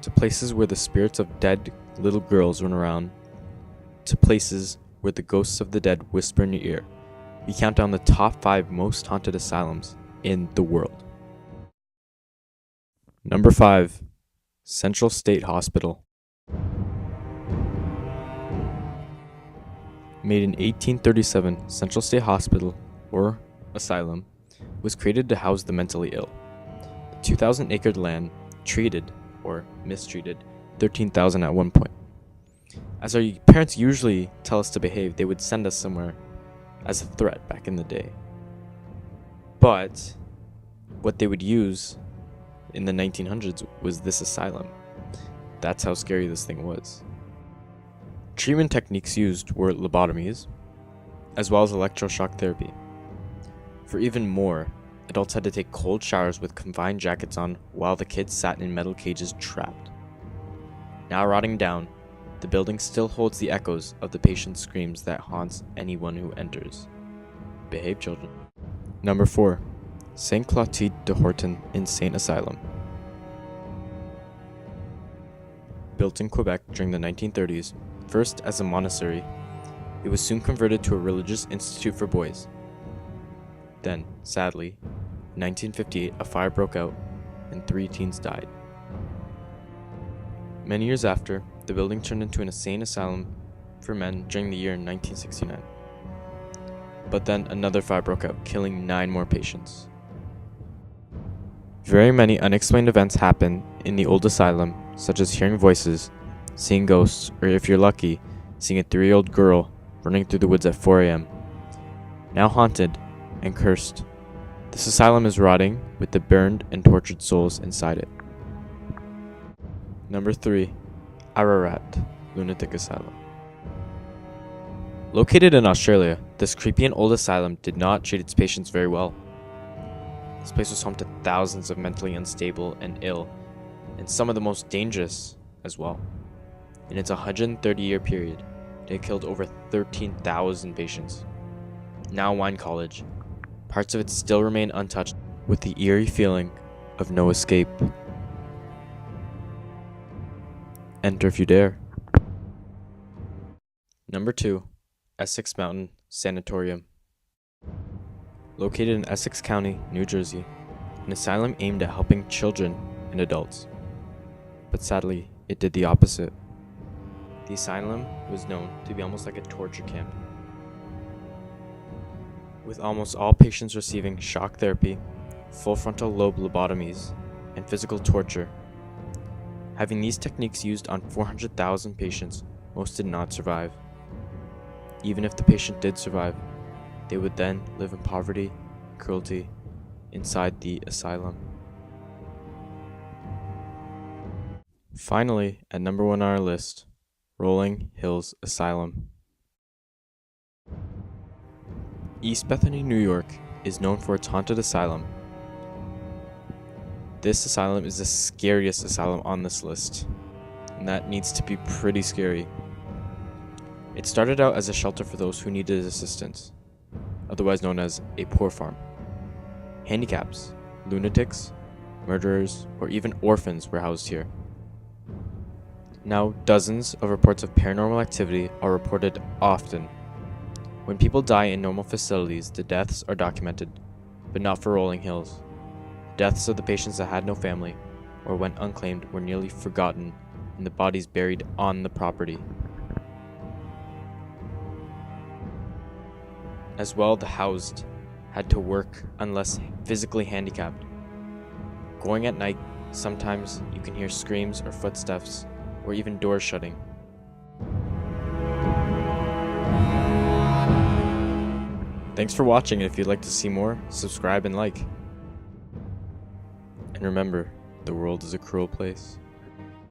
to places where the spirits of dead little girls run around, to places where the ghosts of the dead whisper in your ear, we count down the top 5 most haunted asylums in the world. Number 5. Central State Hospital. Made in 1837, Central State Hospital, or Asylum, was created to house the mentally ill. The 2,000-acre land treated, or mistreated, 13,000 at one point. As our parents usually tell us to behave, they would send us somewhere as a threat back in the day. But what they would use in the 1900s was this asylum. That's how scary this thing was. Treatment techniques used were lobotomies, as well as electroshock therapy. For even more, adults had to take cold showers with confined jackets on while the kids sat in metal cages trapped. Now rotting down, the building still holds the echoes of the patient's screams that haunts anyone who enters. Behave, children. Number 4. Saint Clotilde de Horton Insane Asylum. Built in Quebec during the 1930s, first as a monastery, it was soon converted to a religious institute for boys. Then, sadly, in 1958 a fire broke out and 3 teens died. Many years after, the building turned into an insane asylum for men during the year 1969. But then another fire broke out, killing 9 more patients. Very many unexplained events happen in the old asylum, such as hearing voices, seeing ghosts, or if you're lucky, seeing a 3-year-old girl running through the woods at 4 a.m. Now haunted and cursed, this asylum is rotting with the burned and tortured souls inside it. Number 3. Ararat Lunatic Asylum. Located in Australia, this creepy and old asylum did not treat its patients very well. This place was home to thousands of mentally unstable and ill, and some of the most dangerous as well. In its 130-year period, it had killed over 13,000 patients. Now Wine College, parts of it still remain untouched, with the eerie feeling of no escape. Enter if you dare. Number 2. Essex Mountain Sanatorium. Located in Essex County, New Jersey, an asylum aimed at helping children and adults. But sadly, it did the opposite. The asylum was known to be almost like a torture camp, with almost all patients receiving shock therapy, full frontal lobe lobotomies, and physical torture. Having these techniques used on 400,000 patients, most did not survive. Even if the patient did survive, they would then live in poverty and cruelty inside the asylum. Finally, at number 1 on our list, Rolling Hills Asylum. East Bethany, New York is known for its haunted asylum. This asylum is the scariest asylum on this list, and that needs to be pretty scary. It started out as a shelter for those who needed assistance, otherwise known as a poor farm. Handicaps, lunatics, murderers, or even orphans were housed here. Now, dozens of reports of paranormal activity are reported often. When people die in normal facilities, the deaths are documented, but not for Rolling Hills. Deaths of the patients that had no family, or went unclaimed, were nearly forgotten, and the bodies buried on the property. As well, the housed had to work unless physically handicapped. Going at night, sometimes you can hear screams or footsteps, or even doors shutting. Thanks for watching, and if you'd like to see more, subscribe and like. And remember, the world is a cruel place.